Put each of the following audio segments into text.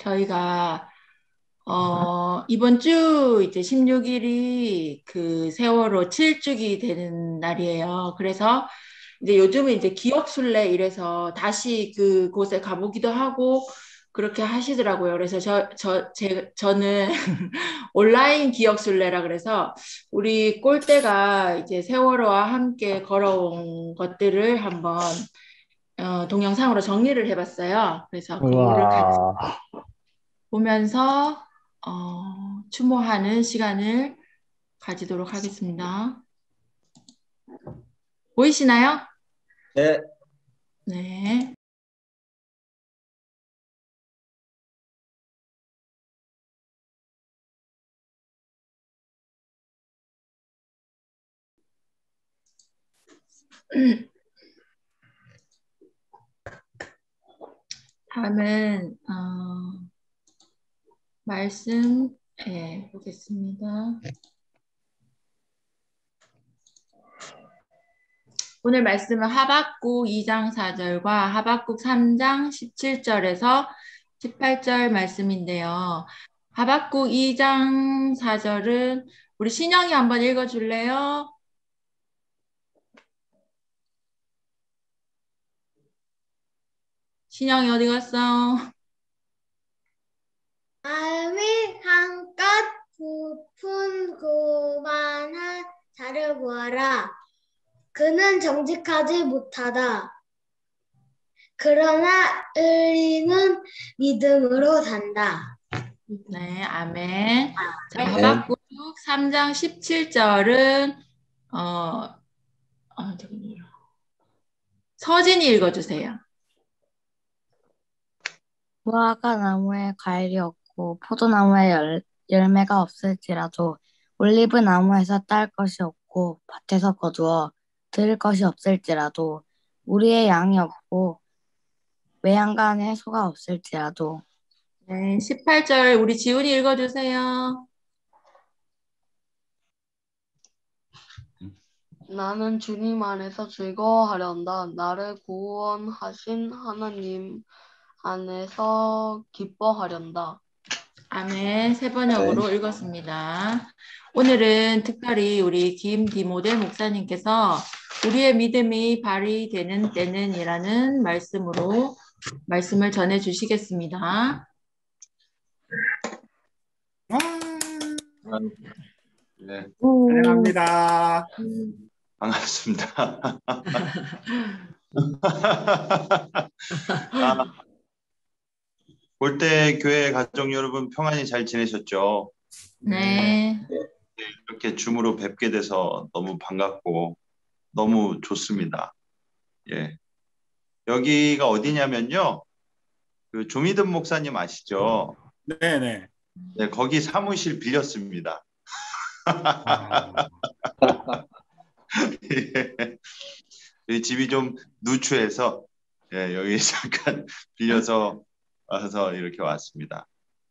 저희가 이번 주 이제 16일이 그 세월호 7주기 되는 날이에요. 그래서 이제 요즘은 이제 기억순례 이래서 다시 그곳에 가보기도 하고 그렇게 하시더라고요. 그래서 저는 온라인 기억순례라 그래서 우리 꼴대가 이제 세월호와 함께 걸어온 것들을 한번 동영상으로 정리를 해봤어요. 그래서 그거를 같이 우와. 보면서 추모하는 시간을 가지도록 하겠습니다. 보이시나요? 네. 네. 다음은 말씀 보겠습니다. 오늘 말씀은 하박국 2장 4절과 하박국 3장 17절에서 18절 말씀인데요. 하박국 2장 4절은 우리 신영이 한번 읽어줄래요? 신영이 어디 갔어? 마음이 한껏 부푼 교만한 자를 보아라. 그는 정직하지 못하다. 그러나 의인은 믿음으로 산다. 네, 아멘. 자, 네. 하박국 3장 17절은 잠깐만요. 서진이 읽어주세요. 무화과 나무에 과일이 없고 포도나무에 열매가 없을지라도 올리브 나무에서 딸 것이 없고 밭에서 거두어 들을 것이 없을지라도 우리의 양이 없고 외양간에 소가 없을지라도 네, 18절 우리 지훈이 읽어주세요. 나는 주님 안에서 즐거워하련다. 나를 구원하신 하나님 안에서 기뻐하련다. 아멘. 세 번역으로 읽었습니다. 오늘은 특별히 우리 김디모델 목사님께서 우리의 믿음이 발휘되는 때는이라는 말씀으로 말씀을 전해 주시겠습니다. 네. 환영합니다. 반갑습니다. 골대 교회 가족 여러분 평안히 잘 지내셨죠? 네. 이렇게 줌으로 뵙게 돼서 너무 반갑고 너무 좋습니다. 예. 여기가 어디냐면요. 그 조미든 목사님 아시죠? 네네. 네, 거기 사무실 빌렸습니다. 예. 집이 좀 누추해서 예, 여기 잠깐 빌려서 와서 이렇게 왔습니다.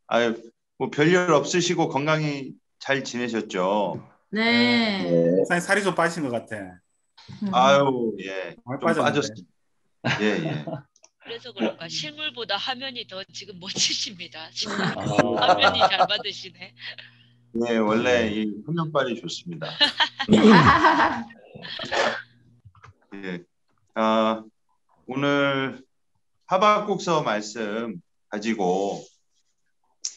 아유, 뭐 별일 없으시고 건강히 잘 지내셨죠? 네. 목사님 살이 좀 빠진 것 같아. 아유, 예, 많이 좀 빠졌는데. 빠졌습니다. 예, 예. 그래서 그런가 실물보다 화면이 더 지금 멋지십니다. 화면이 잘 받으시네. 네, 원래 이 화면빨이 좋습니다. 예, 오늘 하박국서 말씀 가지고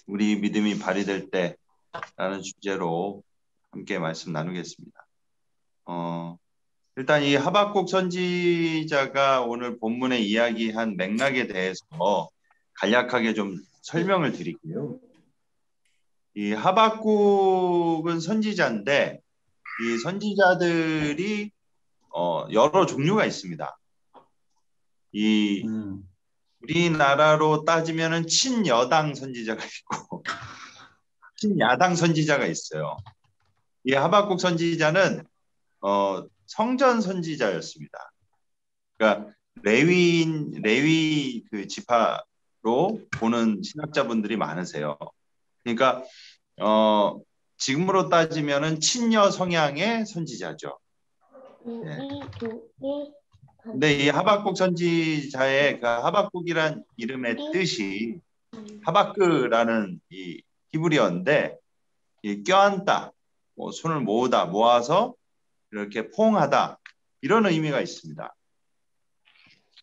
우리 믿음이 발휘될 때라는 주제로 함께 말씀 나누겠습니다. 일단 이 하박국 선지자가 오늘 본문에 이야기한 맥락에 대해서 간략하게 좀 설명을 드릴게요. 이 하박국은 선지자인데 이 선지자들이 여러 종류가 있습니다. 이 우리나라로 따지면은 친여당 선지자가 있고 친야당 선지자가 있어요. 이 하박국 선지자는 성전 선지자였습니다. 그러니까 레위 그 지파로 보는 신학자분들이 많으세요. 그러니까 지금으로 따지면은 친여 성향의 선지자죠. 예. 근데 이 하박국 선지자의 그 하박국이란 이름의 뜻이 하바크라는 이 히브리어인데 이 껴안다, 뭐 손을 모아서 이렇게 포옹하다 이런 의미가 있습니다.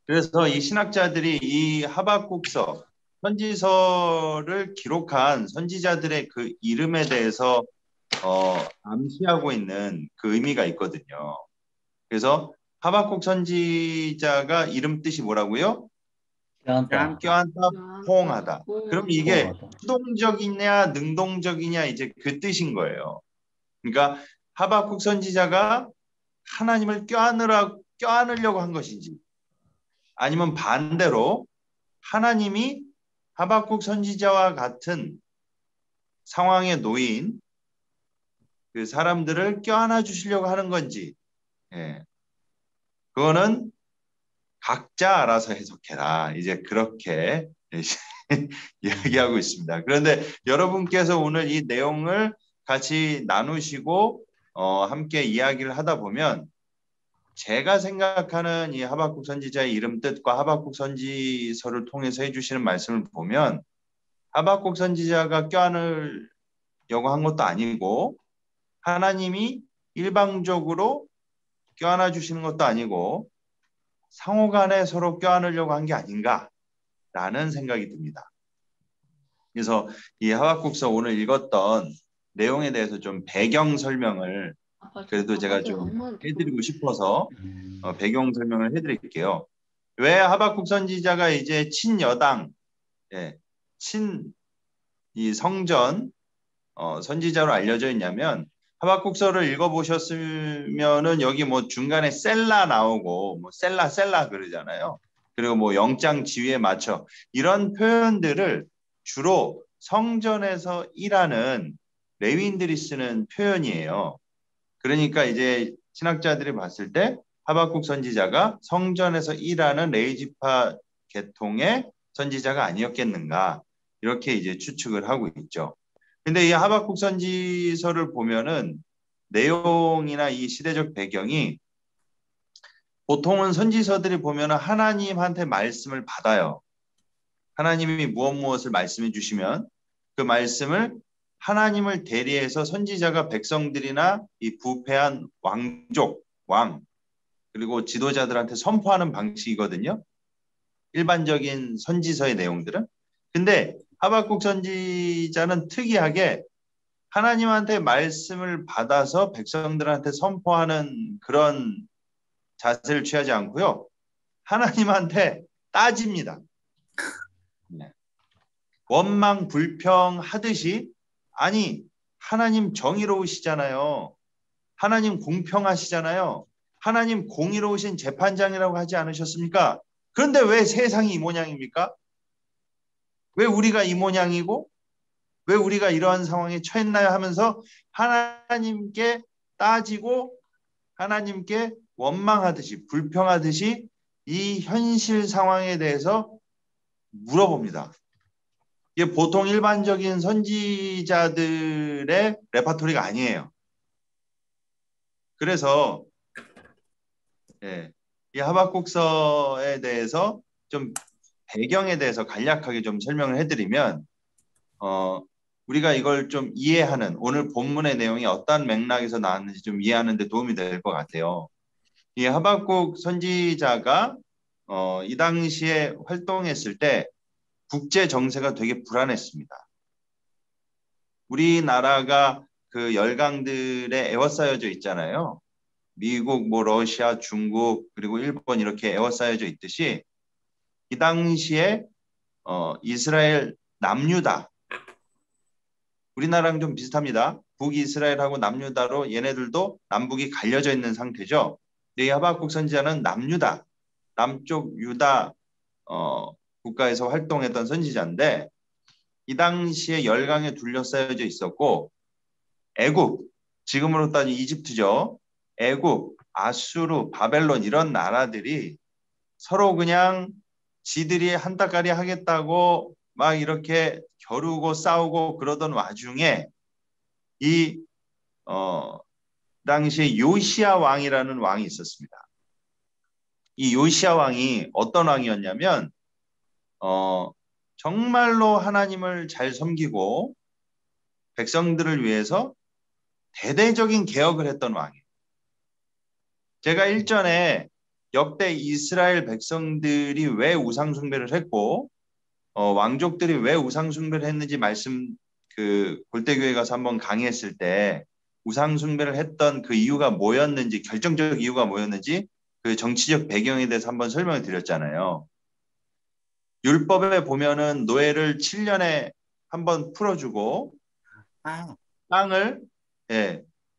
그래서 이 신학자들이 이 하박국서 선지서를 기록한 선지자들의 그 이름에 대해서 암시하고 있는 그 의미가 있거든요. 그래서 하박국 선지자가 이름 뜻이 뭐라고요? 껴안다. 껴안다, 포옹하다. 그럼 이게 포옹하다. 수동적이냐 능동적이냐 이제 그 뜻인 거예요. 그러니까 하박국 선지자가 하나님을 껴안으려고 한 것인지 아니면 반대로 하나님이 하박국 선지자와 같은 상황에 놓인 그 사람들을 껴안아 주시려고 하는 건지, 예. 그거는 각자 알아서 해석해라. 이제 그렇게 이야기하고 있습니다. 그런데 여러분께서 오늘 이 내용을 같이 나누시고 함께 이야기를 하다 보면 제가 생각하는 이 하박국 선지자의 이름 뜻과 하박국 선지서를 통해서 해주시는 말씀을 보면 하박국 선지자가 껴안으려고 한 것도 아니고 하나님이 일방적으로 껴안아 주시는 것도 아니고 상호간에 서로 껴안으려고 한 게 아닌가라는 생각이 듭니다. 그래서 이 하박국서 오늘 읽었던 내용에 대해서 좀 배경 설명을 그래도 제가 좀 해드리고 싶어서 배경 설명을 해드릴게요. 왜 하박국 선지자가 이제 친여당, 이 성전 선지자로 알려져 있냐면 하박국서를 읽어보셨으면은 여기 뭐 중간에 셀라 나오고 뭐 셀라 그러잖아요. 그리고 뭐 영장 지위에 맞춰 이런 표현들을 주로 성전에서 일하는 레위인들이 쓰는 표현이에요. 그러니까 이제 신학자들이 봤을 때 하박국 선지자가 성전에서 일하는 레위지파 계통의 선지자가 아니었겠는가 이렇게 이제 추측을 하고 있죠. 근데 이 하박국 선지서를 보면은 내용이나 이 시대적 배경이 보통은 선지서들이 보면은 하나님한테 말씀을 받아요. 하나님이 무엇을 말씀해 주시면 그 말씀을 하나님을 대리해서 선지자가 백성들이나 이 부패한 왕 그리고 지도자들한테 선포하는 방식이거든요. 일반적인 선지서의 내용들은. 근데 하박국 선지자는 특이하게 하나님한테 말씀을 받아서 백성들한테 선포하는 그런 자세를 취하지 않고요. 하나님한테 따집니다. 원망 불평하듯이 아니 하나님 정의로우시잖아요. 하나님 공평하시잖아요. 하나님 공의로우신 재판장이라고 하지 않으셨습니까? 그런데 왜 세상이 이 모양입니까? 왜 우리가 이 모양이고 왜 우리가 이러한 상황에 처했나요 하면서 하나님께 따지고 하나님께 원망하듯이 불평하듯이 이 현실 상황에 대해서 물어봅니다. 이게 보통 일반적인 선지자들의 레파토리가 아니에요. 그래서 이 하박국서에 대해서 좀 배경에 대해서 간략하게 좀 설명을 해드리면 우리가 이걸 좀 이해하는 오늘 본문의 내용이 어떤 맥락에서 나왔는지 좀 이해하는 데 도움이 될 것 같아요. 이 하박국 선지자가 이 당시에 활동했을 때 국제 정세가 되게 불안했습니다. 우리나라가 그 열강들에 에워싸여져 있잖아요. 미국, 뭐 러시아, 중국 그리고 일본 이렇게 에워싸여져 있듯이 이 당시에 이스라엘 남유다 우리나라랑 좀 비슷합니다. 북이스라엘하고 남유다로 얘네들도 남북이 갈려져 있는 상태죠. 이 하박국 선지자는 남유다, 남쪽 유다 국가에서 활동했던 선지자인데 이 당시에 열강에 둘러싸여져 있었고 애굽, 지금으로 따지면 이집트죠. 애굽, 아수르, 바벨론 이런 나라들이 서로 그냥 지들이 한따까리 하겠다고 막 이렇게 겨루고 싸우고 그러던 와중에 이 당시에 요시야 왕이라는 왕이 있었습니다. 이 요시야 왕이 어떤 왕이었냐면 정말로 하나님을 잘 섬기고 백성들을 위해서 대대적인 개혁을 했던 왕이에요. 제가 일전에 역대 이스라엘 백성들이 왜 우상 숭배를 했고 왕족들이 왜 우상 숭배를 했는지 골대교회 가서 한번 강의했을 때 우상 숭배를 했던 그 이유가 뭐였는지, 결정적 이유가 뭐였는지 그 정치적 배경에 대해서 한번 설명을 드렸잖아요. 율법에 보면은 노예를 7년에 한번 풀어주고 아, 땅을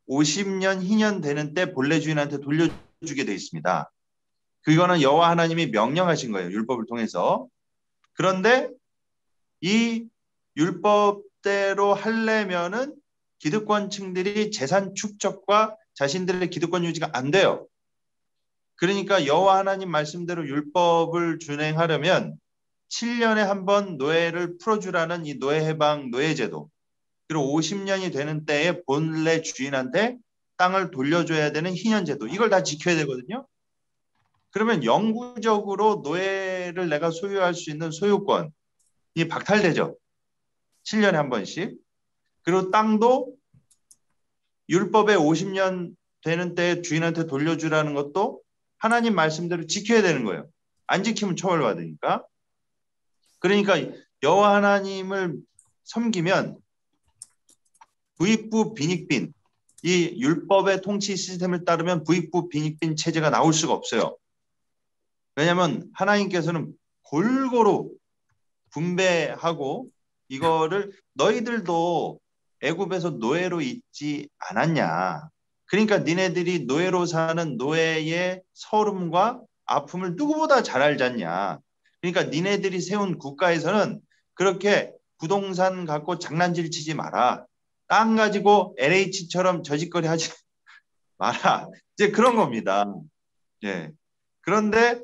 50년 희년 되는 때 본래 주인한테 돌려주게 돼 있습니다. 그거는 여호와 하나님이 명령하신 거예요. 율법을 통해서. 그런데 이 율법대로 하려면은 기득권층들이 재산 축적과 자신들의 기득권 유지가 안 돼요. 그러니까 여호와 하나님 말씀대로 율법을 준행하려면 7년에 한 번 노예를 풀어주라는 이 노예 해방 노예제도, 그리고 50년이 되는 때에 본래 주인한테 땅을 돌려줘야 되는 희년제도, 이걸 다 지켜야 되거든요. 그러면 영구적으로 노예를 내가 소유할 수 있는 소유권이 박탈되죠. 7년에 한 번씩. 그리고 땅도 율법에 50년 되는 때에 주인한테 돌려주라는 것도 하나님 말씀대로 지켜야 되는 거예요. 안 지키면 처벌받으니까. 그러니까 여호와 하나님을 섬기면 부익부 빈익빈, 이 율법의 통치 시스템을 따르면 부익부 빈익빈 체제가 나올 수가 없어요. 왜냐하면 하나님께서는 골고루 분배하고 이거를 너희들도 애굽에서 노예로 있지 않았냐. 그러니까 니네들이 노예로 사는 노예의 서름과 아픔을 누구보다 잘 알지 않냐. 그러니까 니네들이 세운 국가에서는 그렇게 부동산 갖고 장난질 치지 마라. 땅 가지고 LH처럼 저짓거리 하지 마라. 이제 그런 겁니다. 예. 그런데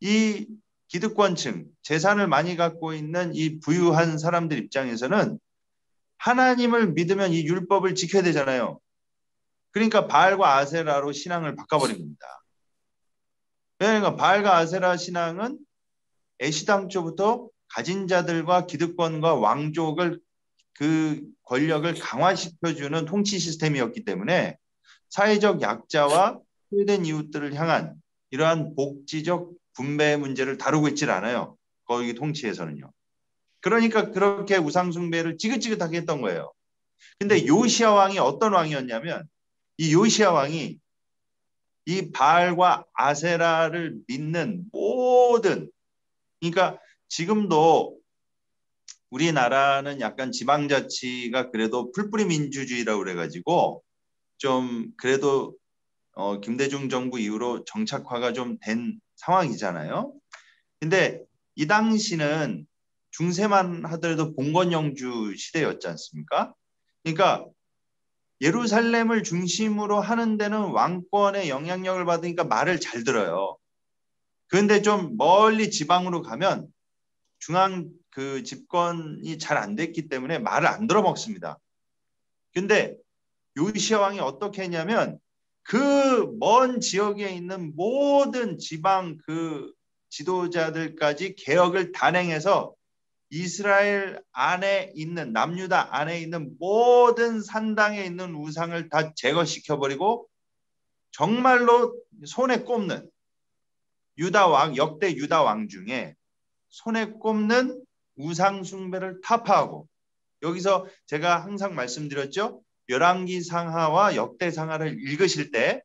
이 기득권층, 재산을 많이 갖고 있는 이 부유한 사람들 입장에서는 하나님을 믿으면 이 율법을 지켜야 되잖아요. 그러니까 바알과 아세라로 신앙을 바꿔버린 겁니다. 그러니까 바알과 아세라 신앙은 애시당초부터 가진 자들과 기득권과 왕족을 그 권력을 강화시켜주는 통치 시스템이었기 때문에 사회적 약자와 소외된 이웃들을 향한 이러한 복지적 분배 문제를 다루고 있질 않아요. 거기 통치에서는요. 그러니까 그렇게 우상숭배를 지긋지긋하게 했던 거예요. 근데 요시야 왕이 어떤 왕이었냐면 이 요시야 왕이 이 바알과 아세라를 믿는 모든, 그러니까 지금도 우리나라는 약간 지방자치가 그래도 풀뿌리 민주주의라고 그래가지고 좀 그래도 김대중 정부 이후로 정착화가 좀 된 상황이잖아요. 근데 이 당시는 중세만 하더라도 봉건영주 시대였지 않습니까? 그러니까 예루살렘을 중심으로 하는 데는 왕권의 영향력을 받으니까 말을 잘 들어요. 그런데 좀 멀리 지방으로 가면 중앙 그 집권이 잘 안 됐기 때문에 말을 안 들어먹습니다. 근데 요시야 왕이 어떻게 했냐면 그 먼 지역에 있는 모든 지방 그 지도자들까지 개혁을 단행해서 이스라엘 안에 있는 남유다 안에 있는 모든 산당에 있는 우상을 다 제거시켜버리고 정말로 손에 꼽는 유다 왕, 역대 유다 왕 중에 손에 꼽는 우상 숭배를 타파하고, 여기서 제가 항상 말씀드렸죠. 열왕기 상하와 역대 상하를 읽으실 때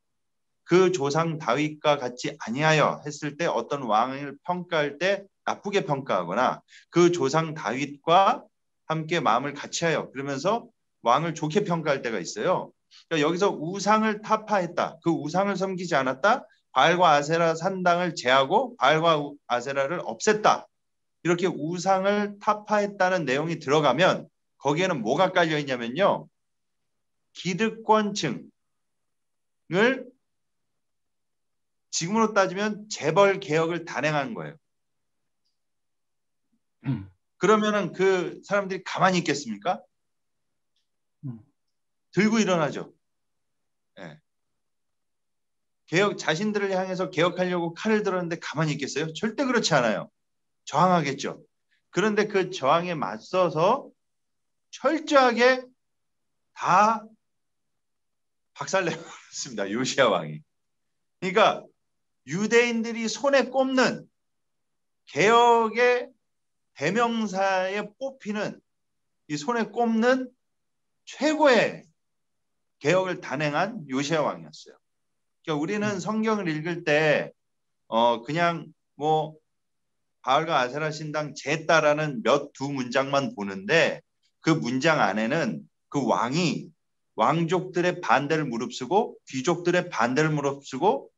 그 조상 다윗과 같이 아니하여 했을 때 어떤 왕을 평가할 때 나쁘게 평가하거나 그 조상 다윗과 함께 마음을 같이하여 그러면서 왕을 좋게 평가할 때가 있어요. 그러니까 여기서 우상을 타파했다. 그 우상을 섬기지 않았다. 바알과 아세라 산당을 제하고 바알과 아세라를 없앴다. 이렇게 우상을 타파했다는 내용이 들어가면 거기에는 뭐가 깔려 있냐면요. 기득권층을 지금으로 따지면 재벌 개혁을 단행한 거예요. 그러면은 그 사람들이 가만히 있겠습니까? 들고 일어나죠. 네. 개혁, 자신들을 향해서 개혁하려고 칼을 들었는데 가만히 있겠어요? 절대 그렇지 않아요. 저항하겠죠. 그런데 그 저항에 맞서서 철저하게 다 박살내버렸습니다. 요시야 왕이. 그러니까 유대인들이 손에 꼽는 개혁의 대명사에 뽑히는 이 손에 꼽는 최고의 개혁을 단행한 요시야 왕이었어요. 그러니까 우리는 성경을 읽을 때 그냥 뭐 바알과 아세라 신당 제따라는 두 문장만 보는데 그 문장 안에는 그 왕이 왕족들의 반대를 무릅쓰고 귀족들의 반대를 무릅쓰고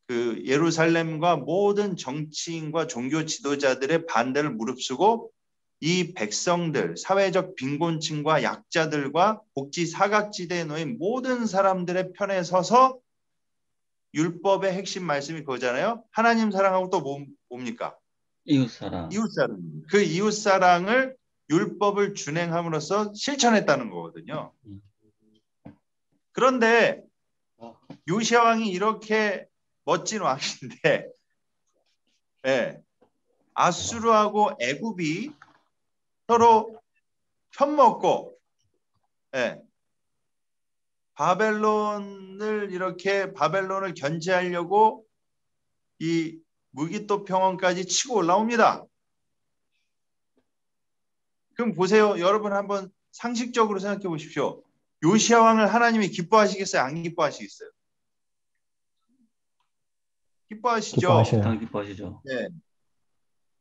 그 예루살렘과 모든 정치인과 종교 지도자들의 반대를 무릅쓰고 이 백성들, 사회적 빈곤층과 약자들과 복지 사각지대에 놓인 모든 사람들의 편에 서서 율법의 핵심 말씀이 그거잖아요. 하나님 사랑하고 또 뭡니까? 이웃사랑. 이웃사랑. 그 이웃사랑을 율법을 준행함으로써 실천했다는 거거든요. 그런데 요시야 왕이 이렇게 멋진 왕인데 예, 아수르하고 애굽이 서로 편먹고 예, 바벨론을 견제하려고 이 무기토 평원까지 치고 올라옵니다. 그럼 보세요. 여러분 한번 상식적으로 생각해 보십시오. 요시야 왕을 하나님이 기뻐하시겠어요? 안 기뻐하시겠어요? 기뻐하시죠? 기뻐하셔요. 기뻐하시죠. 네.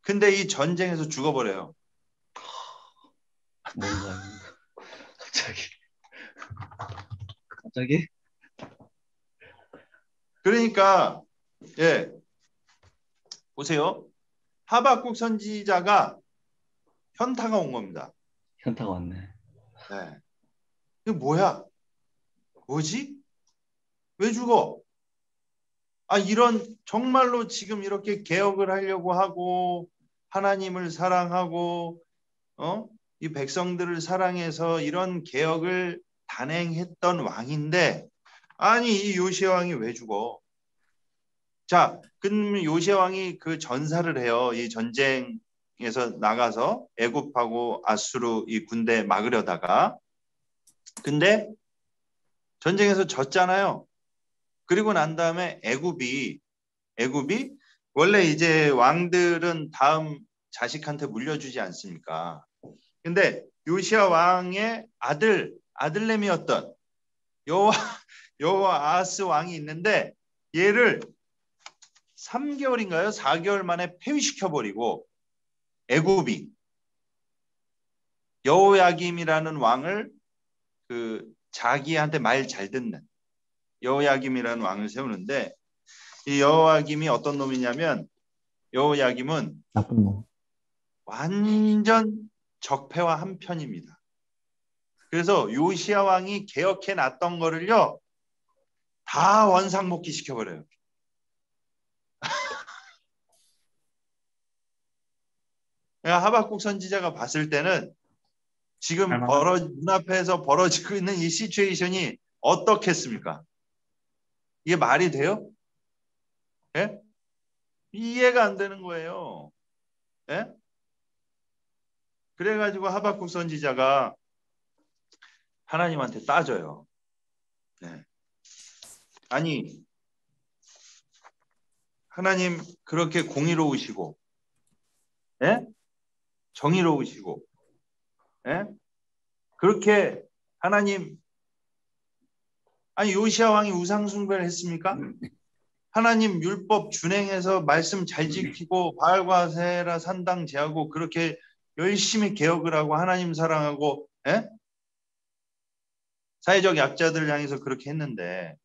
근데 이 전쟁에서 죽어버려요. 뭔가 갑자기? 그러니까 예, 보세요. 하박국 선지자가 현타가 온 겁니다. 현타가 왔네. 네. 이거 뭐야? 뭐지? 왜 죽어? 이런 정말로 지금 이렇게 개혁을 하려고 하고 하나님을 사랑하고 이 백성들을 사랑해서 이런 개혁을 단행했던 왕인데 아니 이 요시야 왕이 왜 죽어? 자, 그럼 요시야 왕이 그 전사를 해요. 이 전쟁에서 나가서 애굽하고 아수르 이 군대 막으려다가 근데 전쟁에서 졌잖아요. 그리고 난 다음에 애굽이 원래 이제 왕들은 다음 자식한테 물려주지 않습니까? 근데 요시야 왕의 아들내미였던 여호아스 왕이 있는데 얘를 3개월인가요? 4개월 만에 폐위시켜버리고 애굽이 여호야김이라는 왕을 그 자기한테 말 잘 듣는 여호야김이라는 왕을 세우는데 이 여호야김이 어떤 놈이냐면 여호야김은 나쁜 놈. 완전 적폐와 한편입니다. 그래서 요시야 왕이 개혁해 놨던 거를요 다 원상복귀 시켜버려요. 하박국 선지자가 봤을 때는 지금 눈앞에서 벌어지고 있는 이 시츄에이션이 어떻겠습니까? 이게 말이 돼요? 예? 이해가 안 되는 거예요. 예? 그래가지고 하박국 선지자가 하나님한테 따져요. 네. 아니 하나님 그렇게 공의로우시고 예? 정의로우시고 예? 그렇게 하나님 요시야 왕이 우상 숭배를 했습니까? 하나님 율법 준행해서 말씀 잘 지키고 바알과 아세라 산당 제하고 그렇게 열심히 개혁을 하고 하나님 사랑하고 예? 사회적 약자들을 향해서 그렇게 했는데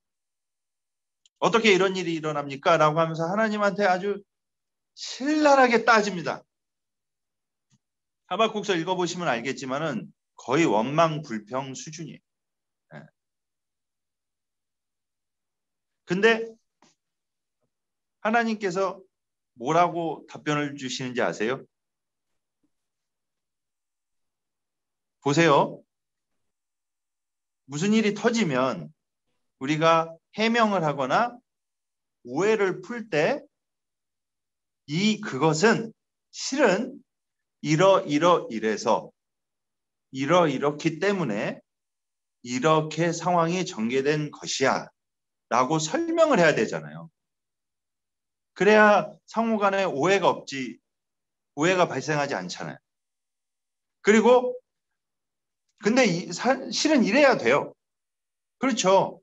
어떻게 이런 일이 일어납니까? 라고 하면서 하나님한테 아주 신랄하게 따집니다. 하박국서 읽어보시면 알겠지만은 거의 원망불평 수준이에요. 예. 근데 하나님께서 뭐라고 답변을 주시는지 아세요? 보세요. 무슨 일이 터지면 우리가 해명을 하거나 오해를 풀 때 그것은 실은 이래서 이렇기 때문에 이렇게 상황이 전개된 것이야 라고 설명을 해야 되잖아요. 그래야 상호 간에 오해가 발생하지 않잖아요. 그리고 근데 실은 이래야 돼요. 그렇죠.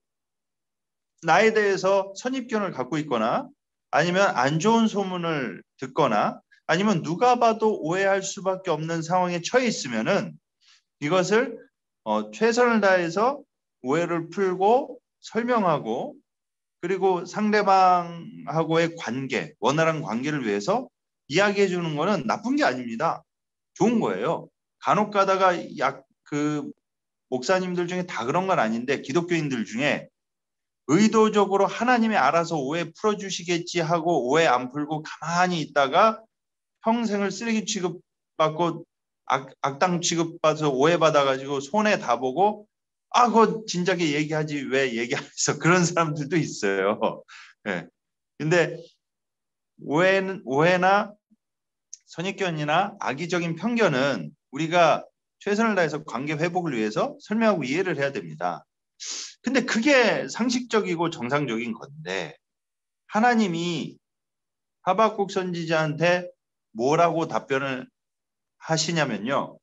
나에 대해서 선입견을 갖고 있거나 아니면 안 좋은 소문을 듣거나 아니면 누가 봐도 오해할 수밖에 없는 상황에 처해 있으면은 이것을 최선을 다해서 오해를 풀고 설명하고 그리고 상대방하고의 관계, 원활한 관계를 위해서 이야기해 주는 거는 나쁜 게 아닙니다. 좋은 거예요. 간혹 가다가 목사님들 중에 다 그런 건 아닌데 기독교인들 중에 의도적으로 하나님이 알아서 오해 풀어주시겠지 하고 오해 안 풀고 가만히 있다가 평생을 쓰레기 취급받고 악당 취급받아서 오해받아가지고 손해 다 보고 그거 진작에 얘기하지 왜 얘기 안 했어. 그런 사람들도 있어요. 네. 근데 오해나 선입견이나 악의적인 편견은 우리가 최선을 다해서 관계 회복을 위해서 설명하고 이해를 해야 됩니다. 근데 그게 상식적이고 정상적인 건데 하나님이 하박국 선지자한테 뭐라고 답변을 하시냐면요.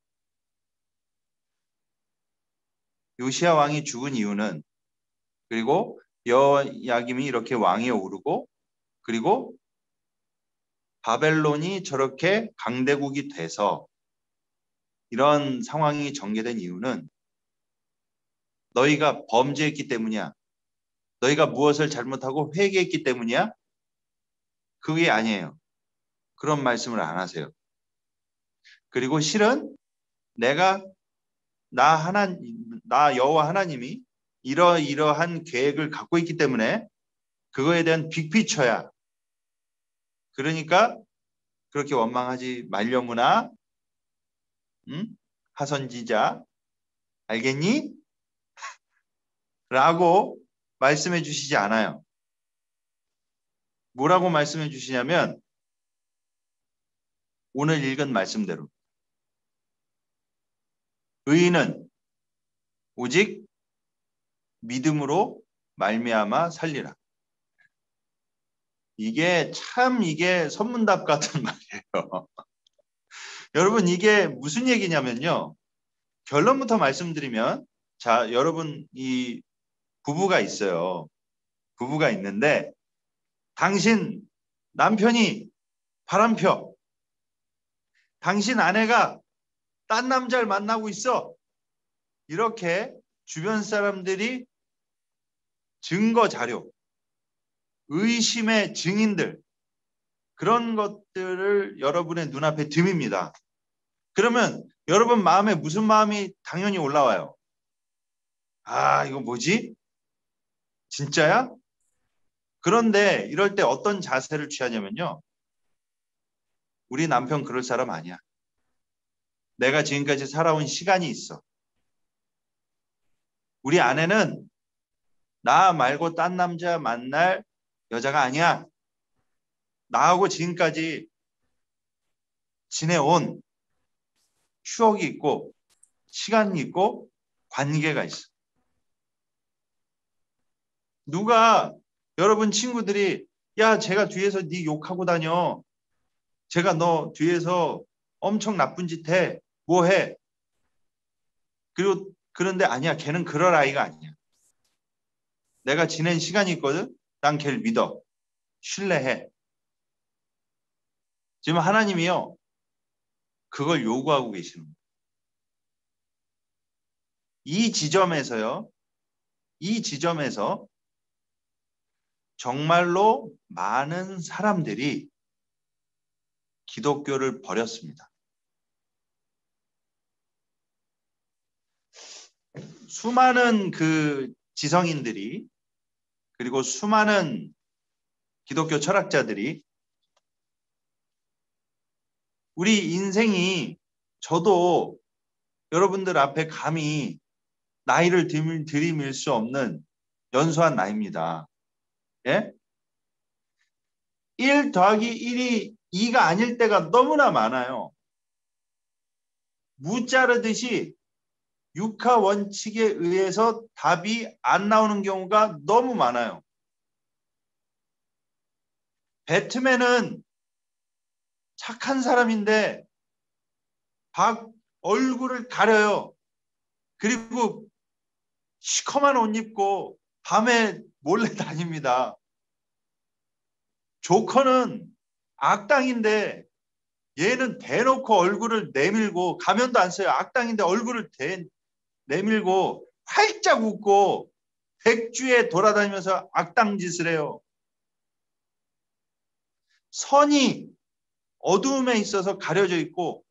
요시야 왕이 죽은 이유는 그리고 여호야김이 이렇게 왕위에 오르고 그리고 바벨론이 저렇게 강대국이 돼서 이런 상황이 전개된 이유는 너희가 범죄했기 때문이야. 너희가 무엇을 잘못하고 회개했기 때문이야? 그게 아니에요. 그런 말씀을 안 하세요. 그리고 실은 나 여호와 하나님이 이러한 계획을 갖고 있기 때문에 그거에 대한 빅피처야. 그러니까 그렇게 원망하지 말려무나 하선지자 알겠니? 라고 말씀해 주시지 않아요. 뭐라고 말씀해 주시냐면 오늘 읽은 말씀대로 의인은 오직 믿음으로 말미암아 살리라. 이게 선문답 같은 말이에요. 여러분 이게 무슨 얘기냐면요. 결론부터 말씀드리면 자 여러분 이 부부가 있어요. 부부가 있는데 당신 남편이 바람펴. 당신 아내가 딴 남자를 만나고 있어. 이렇게 주변 사람들이 증거 자료, 의심의 증인들 그런 것들을 여러분의 눈앞에 듭니다. 그러면 여러분 마음에 무슨 마음이 당연히 올라와요? 이거 뭐지? 진짜야? 그런데 이럴 때 어떤 자세를 취하냐면요. 우리 남편 그럴 사람 아니야. 내가 지금까지 살아온 시간이 있어. 우리 아내는 나 말고 딴 남자 만날 여자가 아니야. 나하고 지금까지 지내온 추억이 있고 시간이 있고 관계가 있어. 누가 여러분 친구들이 야 제가 뒤에서 네 욕하고 다녀. 제가 너 뒤에서 엄청 나쁜 짓 해. 뭐 해? 그런데 아니야. 걔는 그럴 아이가 아니야. 내가 지낸 시간이 있거든. 난 걔를 믿어. 신뢰해. 지금 하나님이요. 그걸 요구하고 계시는 거예요. 이 지점에서 정말로 많은 사람들이 기독교를 버렸습니다. 수많은 그 지성인들이 그리고 수많은 기독교 철학자들이 우리 인생이 저도 여러분들 앞에 감히 나이를 들이밀 수 없는 연소한 나이입니다. 예? 1 더하기 1이 이가 아닐 때가 너무나 많아요. 무 자르듯이 육하 원칙에 의해서 답이 안 나오는 경우가 너무 많아요. 배트맨은 착한 사람인데 얼굴을 가려요. 그리고 시커먼 옷 입고 밤에 몰래 다닙니다. 조커는 악당인데 얘는 대놓고 얼굴을 내밀고, 가면도 안 써요. 악당인데 얼굴을 내밀고 활짝 웃고 백주에 돌아다니면서 악당 짓을 해요. 선이 어두움에 있어서 가려져 있고,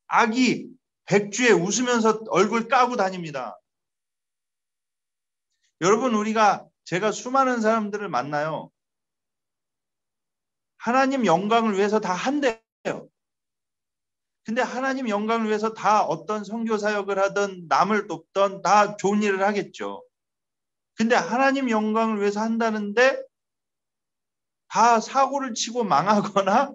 악이 백주에 웃으면서 얼굴 까고 다닙니다. 여러분, 제가 수많은 사람들을 만나요. 하나님 영광을 위해서 다 한대요. 근데 하나님 영광을 위해서 다 어떤 선교 사역을 하든 남을 돕던 다 좋은 일을 하겠죠. 근데 하나님 영광을 위해서 한다는데 다 사고를 치고 망하거나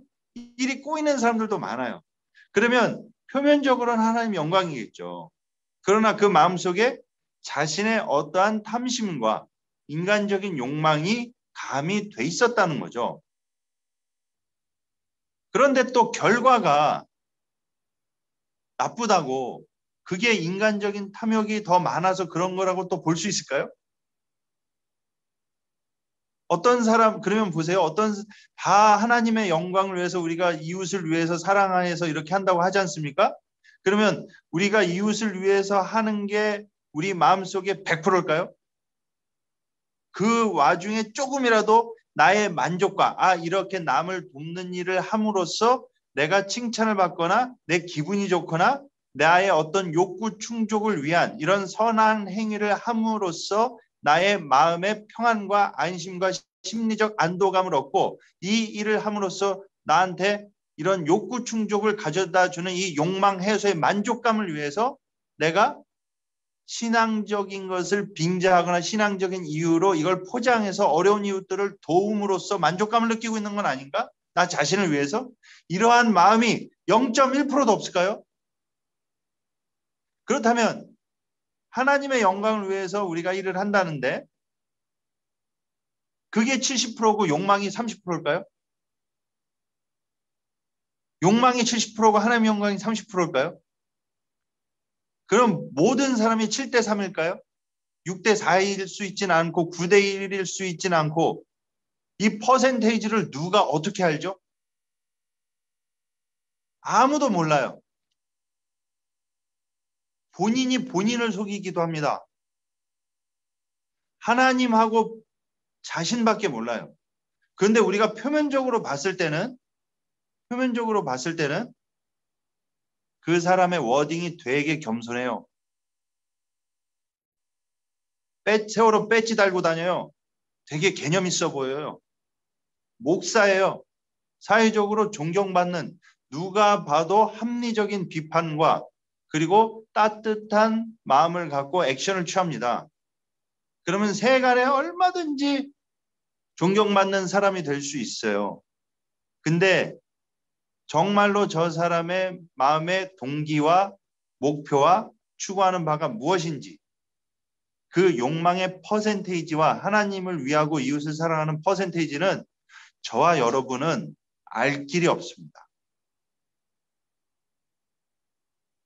일이 꼬이는 사람들도 많아요. 그러면 표면적으로는 하나님 영광이겠죠. 그러나 그 마음속에 자신의 어떠한 탐심과 인간적인 욕망이 가미 돼 있었다는 거죠. 그런데 또 결과가 나쁘다고, 그게 인간적인 탐욕이 더 많아서 그런 거라고 또 볼 수 있을까요? 어떤 사람, 그러면 보세요. 다 하나님의 영광을 위해서, 우리가 이웃을 위해서 사랑해서 이렇게 한다고 하지 않습니까? 그러면 우리가 이웃을 위해서 하는 게 우리 마음속에 100%일까요? 그 와중에 조금이라도 나의 만족과, 이렇게 남을 돕는 일을 함으로써 내가 칭찬을 받거나 내 기분이 좋거나 나의 어떤 욕구 충족을 위한 이런 선한 행위를 함으로써 나의 마음의 평안과 안심과 심리적 안도감을 얻고, 이 일을 함으로써 나한테 이런 욕구 충족을 가져다 주는 이 욕망 해소의 만족감을 위해서 내가 신앙적인 것을 빙자하거나 신앙적인 이유로 이걸 포장해서 어려운 이웃들을 도움으로써 만족감을 느끼고 있는 건 아닌가? 나 자신을 위해서? 이러한 마음이 0.1%도 없을까요? 그렇다면 하나님의 영광을 위해서 우리가 일을 한다는데 그게 70%고 욕망이 30%일까요? 욕망이 70%고 하나님의 영광이 30%일까요? 그럼 모든 사람이 7대 3일까요? 6대 4일 수 있진 않고 9대 1일 수 있진 않고, 이 퍼센테이지를 누가 어떻게 알죠? 아무도 몰라요. 본인이 본인을 속이기도 합니다. 하나님하고 자신밖에 몰라요. 그런데 우리가 표면적으로 봤을 때는 그 사람의 워딩이 되게 겸손해요. 세월호 배지 달고 다녀요. 되게 개념 있어 보여요. 목사예요. 사회적으로 존경받는, 누가 봐도 합리적인 비판과 그리고 따뜻한 마음을 갖고 액션을 취합니다. 그러면 세간에 얼마든지 존경받는 사람이 될 수 있어요. 근데 정말로 저 사람의 마음의 동기와 목표와 추구하는 바가 무엇인지, 그 욕망의 퍼센테이지와 하나님을 위하고 이웃을 사랑하는 퍼센테이지는 저와 여러분은 알 길이 없습니다.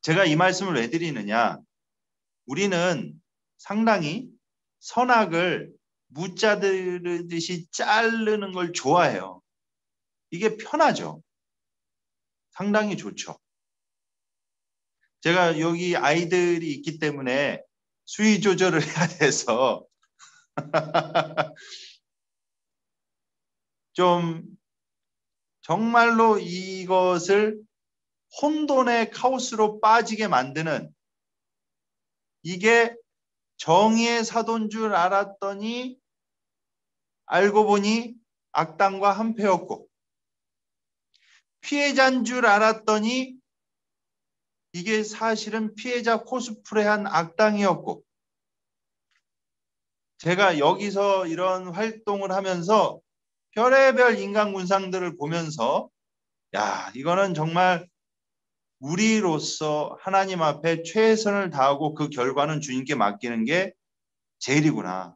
제가 이 말씀을 왜 드리느냐? 우리는 상당히 선악을 무자르듯이 자르는 걸 좋아해요. 이게 편하죠. 상당히 좋죠. 제가 여기 아이들이 있기 때문에 수위 조절을 해야 돼서 좀 정말로 이것을 혼돈의 카오스로 빠지게 만드는, 이게 정의의 사도인 줄 알았더니 알고 보니 악당과 한패였고, 피해자인 줄 알았더니 이게 사실은 피해자 코스프레한 악당이었고, 제가 여기서 이런 활동을 하면서 별의별 인간 군상들을 보면서 야, 이거는 정말 우리로서 하나님 앞에 최선을 다하고 그 결과는 주님께 맡기는 게 제일이구나.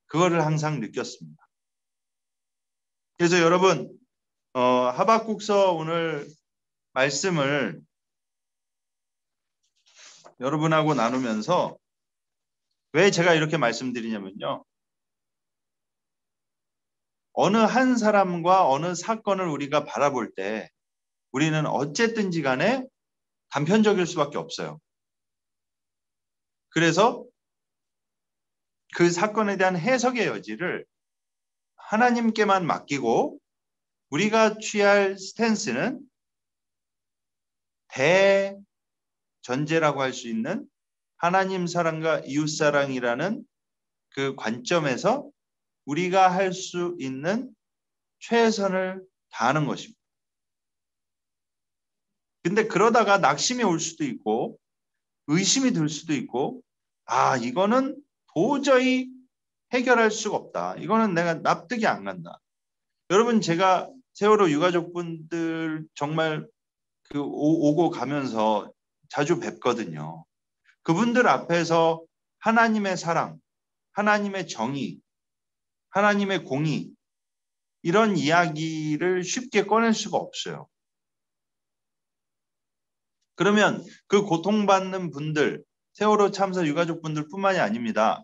그거를 항상 느꼈습니다. 그래서 여러분 하박국서 오늘 말씀을 여러분하고 나누면서 왜 제가 이렇게 말씀드리냐면요. 어느 한 사람과 어느 사건을 우리가 바라볼 때 우리는 어쨌든지 간에 단편적일 수밖에 없어요. 그래서 그 사건에 대한 해석의 여지를 하나님께만 맡기고 우리가 취할 스탠스는 대전제라고 할 수 있는 하나님 사랑과 이웃 사랑이라는 그 관점에서 우리가 할 수 있는 최선을 다하는 것입니다. 근데 그러다가 낙심이 올 수도 있고 의심이 들 수도 있고 아, 이거는 도저히 해결할 수가 없다. 이거는 내가 납득이 안 간다. 여러분, 제가 세월호 유가족분들 정말 그 오고 가면서 자주 뵙거든요. 그분들 앞에서 하나님의 사랑, 하나님의 정의, 하나님의 공의 이런 이야기를 쉽게 꺼낼 수가 없어요. 그러면 그 고통받는 분들, 세월호 참사 유가족분들 뿐만이 아닙니다.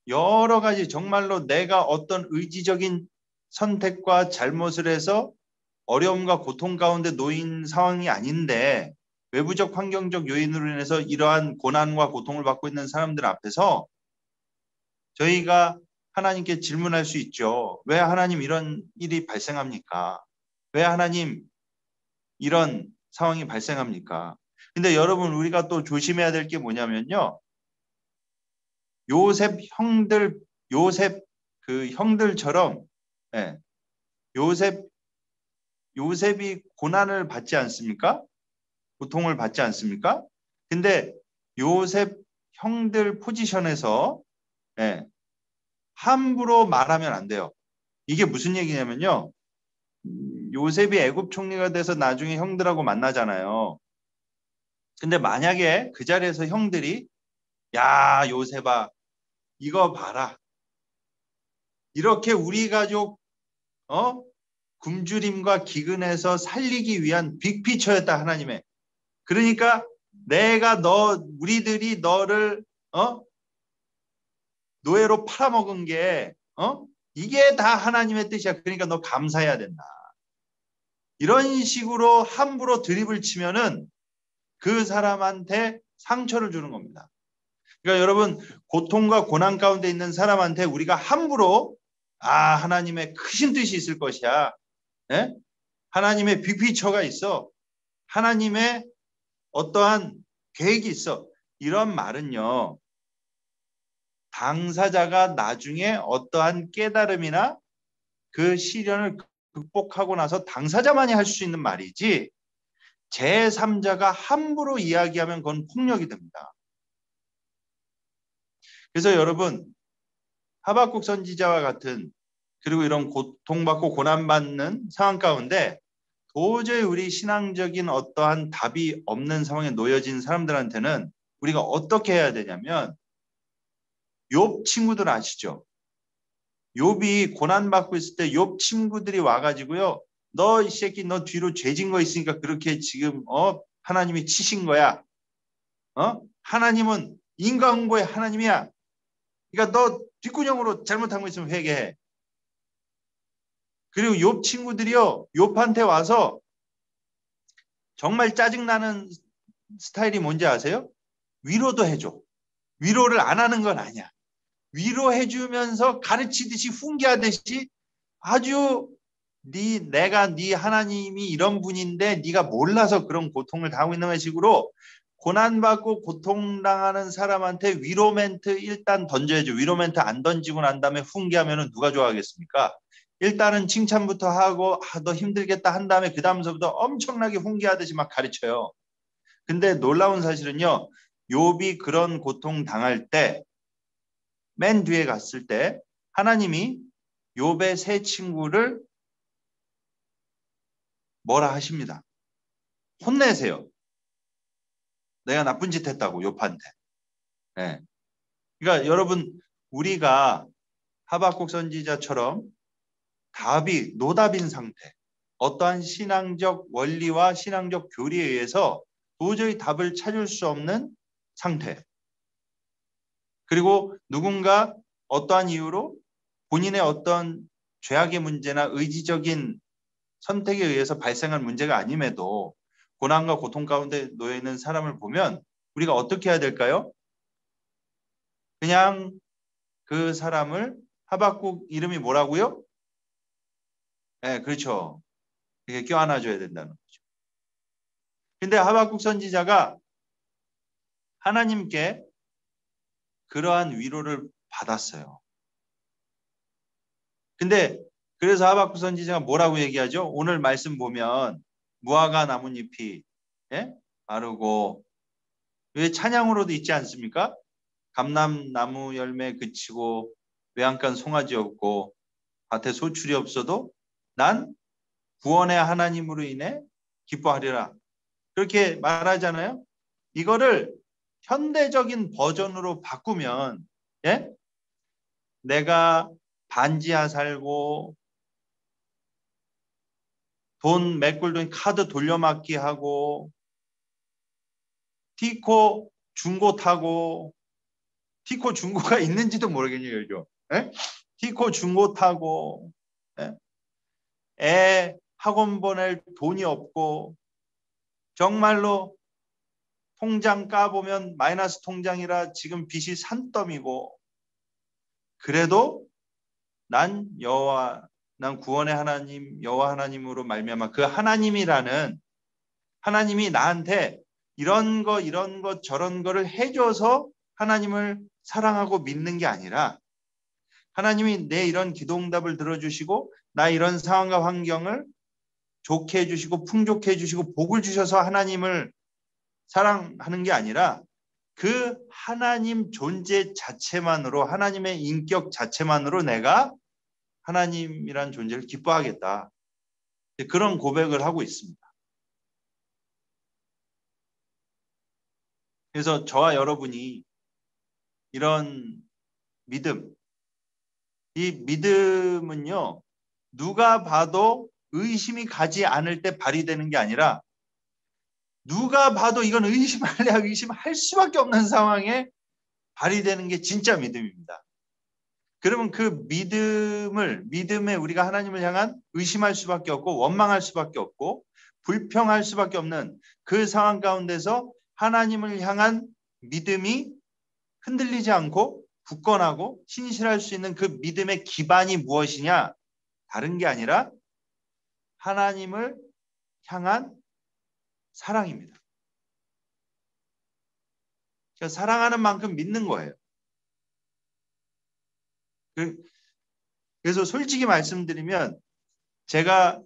여러 가지 정말로 내가 어떤 의지적인 선택과 잘못을 해서 어려움과 고통 가운데 놓인 상황이 아닌데 외부적 환경적 요인으로 인해서 이러한 고난과 고통을 받고 있는 사람들 앞에서 저희가 하나님께 질문할 수 있죠. 왜 하나님 이런 일이 발생합니까? 왜 하나님 이런 상황이 발생합니까? 근데 여러분, 우리가 또 조심해야 될 게 뭐냐면요. 요셉 그 형들처럼 요셉이 고난을 받지 않습니까? 고통을 받지 않습니까? 근데 요셉 형들 포지션에서 함부로 말하면 안 돼요. 이게 무슨 얘기냐면요. 요셉이 애굽 총리가 돼서 나중에 형들하고 만나잖아요. 근데 만약에 그 자리에서 형들이 야, 요셉아, 이거 봐라. 이렇게 우리 가족 굶주림과 기근에서 살리기 위한 빅피처였다, 하나님의. 그러니까 내가 우리들이 너를 노예로 팔아먹은 게 이게 다 하나님의 뜻이야. 그러니까 너 감사해야 된다. 이런 식으로 함부로 드립을 치면은 그 사람한테 상처를 주는 겁니다. 그러니까 여러분, 고통과 고난 가운데 있는 사람한테 우리가 함부로 하나님의 크신 뜻이 있을 것이야. 하나님의 빅피처가 있어. 하나님의 어떠한 계획이 있어. 이런 말은요. 당사자가 나중에 어떠한 깨달음이나 그 시련을 극복하고 나서 당사자만이 할 수 있는 말이지 제3자가 함부로 이야기하면 그건 폭력이 됩니다. 그래서 여러분, 하박국 선지자와 같은 그리고 이런 고통받고 고난받는 상황 가운데 도저히 우리 신앙적인 어떠한 답이 없는 상황에 놓여진 사람들한테는 우리가 어떻게 해야 되냐면 욥 친구들 아시죠? 욥이 고난받고 있을 때 욥 친구들이 와가지고요. 너 이 새끼 너 뒤로 죄진 거 있으니까 그렇게 지금 하나님이 치신 거야. 하나님은 인과응보의 하나님이야. 그러니까 너 뒷구녕으로 잘못한 거 있으면 회개해. 그리고 욥 친구들이요. 욥한테 와서 정말 짜증나는 스타일이 뭔지 아세요? 위로도 해줘. 위로를 안 하는 건 아니야. 위로해주면서 가르치듯이 훈계하듯이 아주 내가 네 하나님이 이런 분인데 네가 몰라서 그런 고통을 당하고 있는 식으로 고난받고 고통당하는 사람한테 위로 멘트 일단 던져야죠. 위로 멘트 안 던지고 난 다음에 훈계하면 누가 좋아하겠습니까? 일단은 칭찬부터 하고 너 힘들겠다 한 다음에 그 다음서부터 엄청나게 훈계하듯이 막 가르쳐요. 근데 놀라운 사실은요. 욥이 그런 고통 당할 때 맨 뒤에 갔을 때 하나님이 욥의 세 친구를 뭐라 하십니다. 혼내세요. 내가 나쁜 짓 했다고 욥한테. 네. 그러니까 여러분 우리가 하박국 선지자처럼 답이 노답인 상태, 어떠한 신앙적 원리와 신앙적 교리에 의해서 도저히 답을 찾을 수 없는 상태. 그리고 누군가 어떠한 이유로 본인의 어떤 죄악의 문제나 의지적인 선택에 의해서 발생한 문제가 아님에도 고난과 고통 가운데 놓여 있는 사람을 보면 우리가 어떻게 해야 될까요? 그냥 그 사람을 하박국 이름이 뭐라고요? 네, 그렇죠. 이게 껴안아줘야 된다는 거죠. 근데 하박국 선지자가 하나님께 그러한 위로를 받았어요. 근데 그래서 하박국 선지자가 뭐라고 얘기하죠? 오늘 말씀 보면 무화과 나뭇잎이 마르고 왜 찬양으로도 있지 않습니까? 감람나무 열매 그치고 외양간 송아지 없고 밭에 소출이 없어도 난 구원의 하나님으로 인해 기뻐하리라. 그렇게 말하잖아요. 이거를 현대적인 버전으로 바꾸면 내가 반지하 살고 돈 메꿀 카드 돌려막기 하고 티코 중고 타고 티코 중고가 있는지도 모르겠네요. 요즘. 티코 중고 타고 애 학원 보낼 돈이 없고 정말로 통장 까보면 마이너스 통장이라 지금 빚이 산더미고 그래도 난 구원의 하나님 여호와 하나님으로 말미암아 그 하나님이라는 하나님이 나한테 이런 것 저런 거를 해줘서 하나님을 사랑하고 믿는 게 아니라 하나님이 내 이런 기도응답을 들어주시고 나 이런 상황과 환경을 좋게 해주시고 풍족해 해주시고 복을 주셔서 하나님을 사랑하는 게 아니라 그 하나님 존재 자체만으로 하나님의 인격 자체만으로 내가 하나님이란 존재를 기뻐하겠다. 그런 고백을 하고 있습니다. 그래서 저와 여러분이 이런 믿음, 이 믿음은요 누가 봐도 의심이 가지 않을 때 발휘되는 게 아니라 누가 봐도 이건 의심할 수밖에 없는 상황에 발휘되는 게 진짜 믿음입니다. 그러면 그 믿음에 우리가 하나님을 향한 의심할 수밖에 없고 원망할 수밖에 없고 불평할 수밖에 없는 그 상황 가운데서 하나님을 향한 믿음이 흔들리지 않고 굳건하고 신실할 수 있는 그 믿음의 기반이 무엇이냐? 다른 게 아니라 하나님을 향한 사랑입니다. 그러니까 사랑하는 만큼 믿는 거예요. 그래서 솔직히 말씀드리면 제가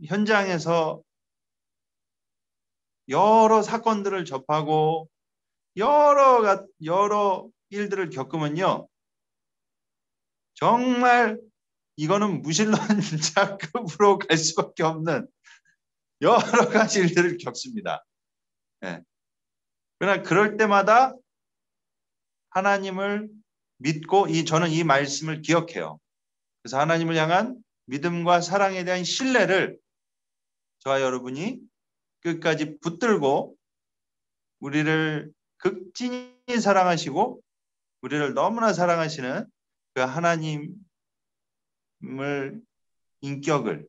현장에서 여러 사건들을 접하고 여러 일들을 겪으면요 정말 이거는 무신론자급으로 갈 수밖에 없는 여러 가지 일들을 겪습니다. 그러나 그럴 때마다 하나님을 믿고 저는 이 말씀을 기억해요. 그래서 하나님을 향한 믿음과 사랑에 대한 신뢰를 저와 여러분이 끝까지 붙들고 우리를 극진히 사랑하시고 우리를 너무나 사랑하시는 그 하나님을 인격을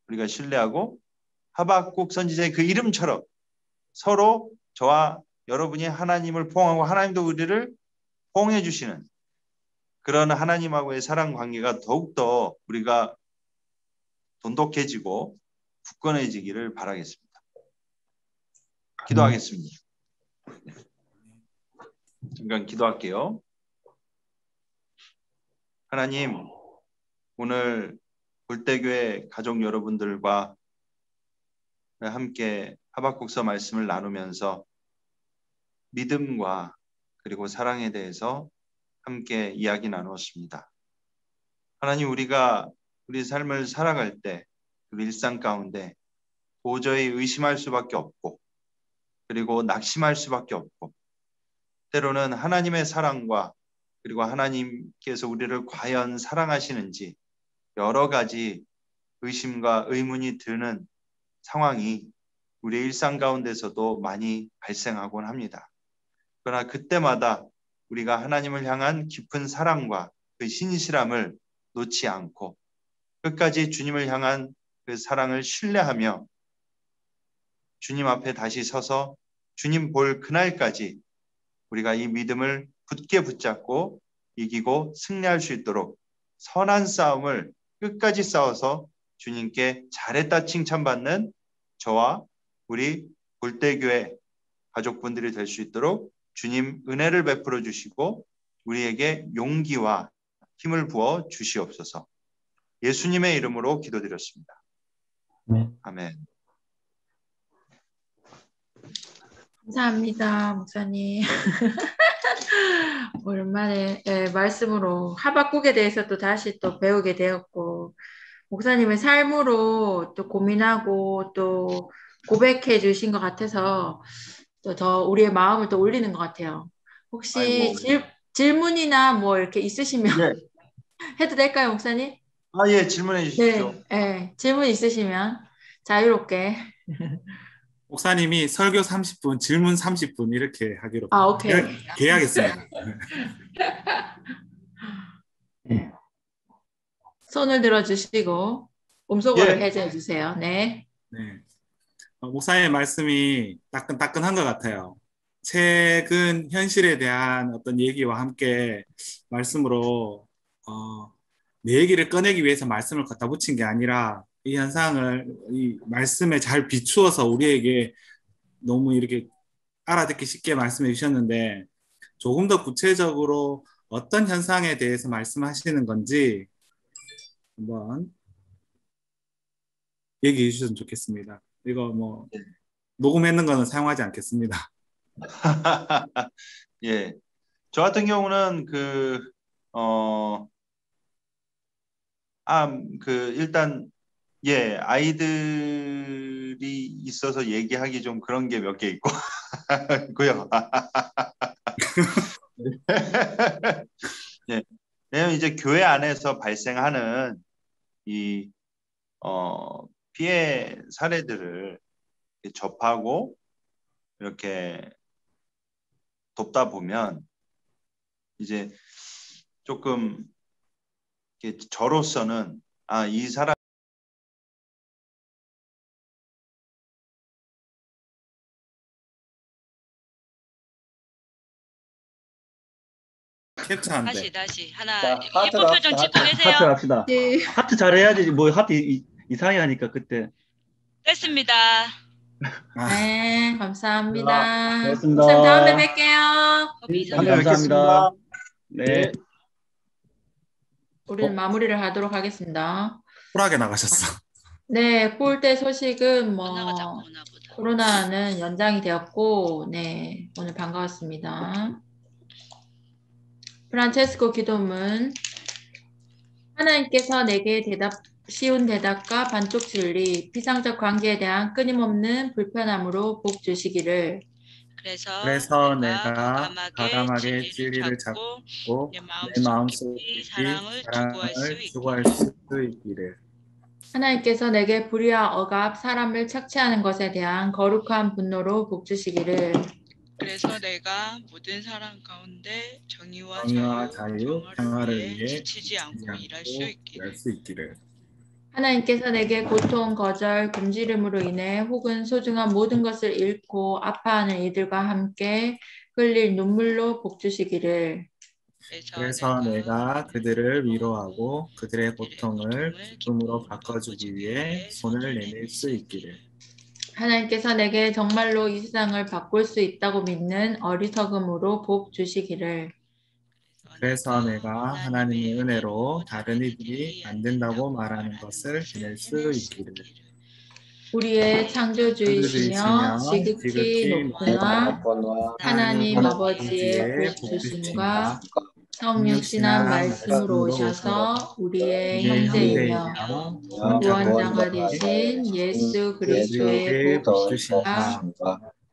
우리가 신뢰하고 하박국 선지자의 그 이름처럼 서로 저와 여러분이 하나님을 포옹하고 하나님도 우리를 포옹해 주시는 그런 하나님하고의 사랑 관계가 더욱더 우리가 돈독해지고 굳건해지기를 바라겠습니다. 기도하겠습니다. 잠깐 기도할게요. 하나님, 오늘 볼때교회 가족 여러분들과 함께 하박국서 말씀을 나누면서 믿음과 그리고 사랑에 대해서 함께 이야기 나누었습니다. 하나님, 우리가 우리 삶을 살아갈 때 우리 일상 가운데 도저히 의심할 수밖에 없고 그리고 낙심할 수밖에 없고 때로는 하나님의 사랑과 그리고 하나님께서 우리를 과연 사랑하시는지 여러 가지 의심과 의문이 드는 상황이 우리의 일상 가운데서도 많이 발생하곤 합니다. 그러나 그때마다 우리가 하나님을 향한 깊은 사랑과 그 신실함을 놓지 않고 끝까지 주님을 향한 그 사랑을 신뢰하며 주님 앞에 다시 서서 주님 볼 그날까지 우리가 이 믿음을 굳게 붙잡고 이기고 승리할 수 있도록 선한 싸움을 끝까지 싸워서 주님께 잘했다 칭찬받는 저와 우리 볼대교회 가족분들이 될 수 있도록 주님 은혜를 베풀어 주시고 우리에게 용기와 힘을 부어 주시옵소서. 예수님의 이름으로 기도드렸습니다. 아멘. 감사합니다, 목사님. 오랜만에 말씀으로 하박국에 대해서 또 다시 또 배우게 되었고, 목사님의 삶으로 또 고민하고 또 고백해 주신 것 같아서 또 더 우리의 마음을 또 올리는 것 같아요. 혹시 질문이나 뭐 이렇게 있으시면 네. 해도 될까요, 목사님? 예, 질문해 주십시오. 네, 질문 있으시면 자유롭게. 목사님이 설교 30분, 질문 30분 이렇게 하기로 오케이. 계약했습니다. 손을 들어주시고 몸속어를 해제해 주세요. 네. 네. 목사님의 말씀이 따끈따끈한 것 같아요. 최근 현실에 대한 어떤 얘기와 함께 말씀으로 내 얘기를 꺼내기 위해서 말씀을 갖다 붙인 게 아니라 이 현상을 이 말씀에 잘 비추어서 우리에게 너무 이렇게 알아듣기 쉽게 말씀해 주셨는데 조금 더 구체적으로 어떤 현상에 대해서 말씀하시는 건지 한번 얘기해 주셨으면 좋겠습니다. 이거 뭐 녹음했는 거는 사용하지 않겠습니다. 예, 저 같은 경우는 일단 아이들이 있어서 얘기하기 좀 그런 게 몇 개 있고 있고요. 예, 왜냐면 이제 교회 안에서 발생하는 이 피해 사례들을 접하고 이렇게 돕다 보면 이제 조금 저로서는 이 사람 캡처한데. 다시 하나. 자, 예쁜 표정 짓고 계세요. 하트 합시다. 네. 하트 잘해야지. 뭐 하트 이상해 하니까 그때. 됐습니다. 네, 감사합니다. 고맙습니다. 목사님 다음에 뵐게요. 네, 다음에 감사합니다. 뵙겠습니다. 네. 우리는 마무리를 하도록 하겠습니다. 쿨하게 나가셨어. 네, 폴대 소식은 코로나가 자꾸 오나 보다. 코로나는 연장이 되었고, 네, 오늘 반가웠습니다. 프란체스코 기도문. 하나님께서 내게 쉬운 대답과 반쪽 진리, 피상적 관계에 대한 끊임없는 불편함으로 복 주시기를. 그래서 내가 과감하게 진리를 찾고 내 내 마음속 깊이 사랑을 추구할 수 있기를. 하나님께서 내게 불의와 억압, 사람을 착취하는 것에 대한 거룩한 분노로 복 주시기를. 그래서 내가 모든 사람 가운데 정의와 자유, 평화를 위해 지치지 않고 일할 수 있기를. 하나님께서 내게 고통, 거절, 굶주림으로 인해 혹은 소중한 모든 것을 잃고 아파하는 이들과 함께 흘릴 눈물로 복 주시기를. 그래서 내가 그들을 위로하고 그들의 고통을 기쁨으로 바꿔주기 위해 손을 내밀 수 있기를. 하나님께서 내게 정말로 이 세상을 바꿀 수 있다고 믿는 어리석음으로 복 주시기를. 그래서 내가 하나님의 은혜로 다른 이들이 안 된다고 말하는 것을 해낼 수 있기를. 우리의 창조주이시며 지극히 높은 하나님 아버지의 복 주심과 성육신한 말씀으로 오셔서 우리의 형제이며 구원자가 되신 예수 그리스도의 복 주시사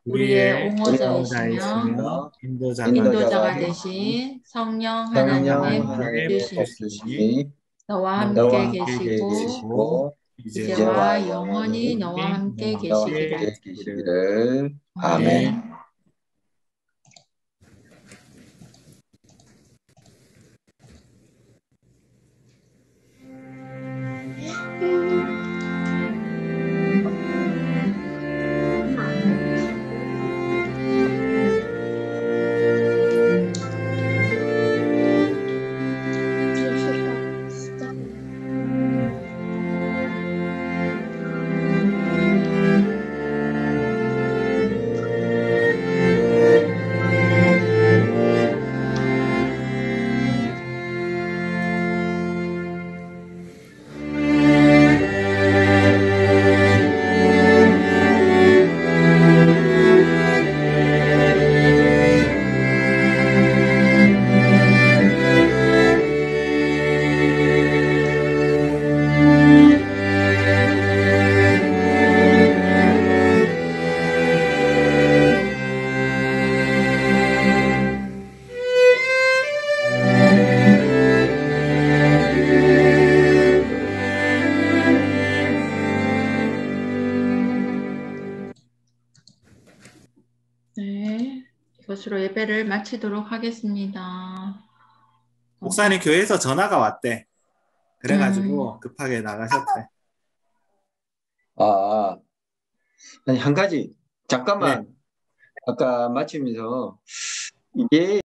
우리의 옹호자이시며 인도자가 되신 성령 하나님의 복 주시니 너와 함께 계시고 이제와 영원히 너와 함께 계시기를. 아멘. 네, 이것으로 예배를 마치도록 하겠습니다. 목사님 교회에서 전화가 왔대. 그래가지고 급하게 나가셨대. 아니, 한 가지, 잠깐만, 네. 아까 마치면서, 이게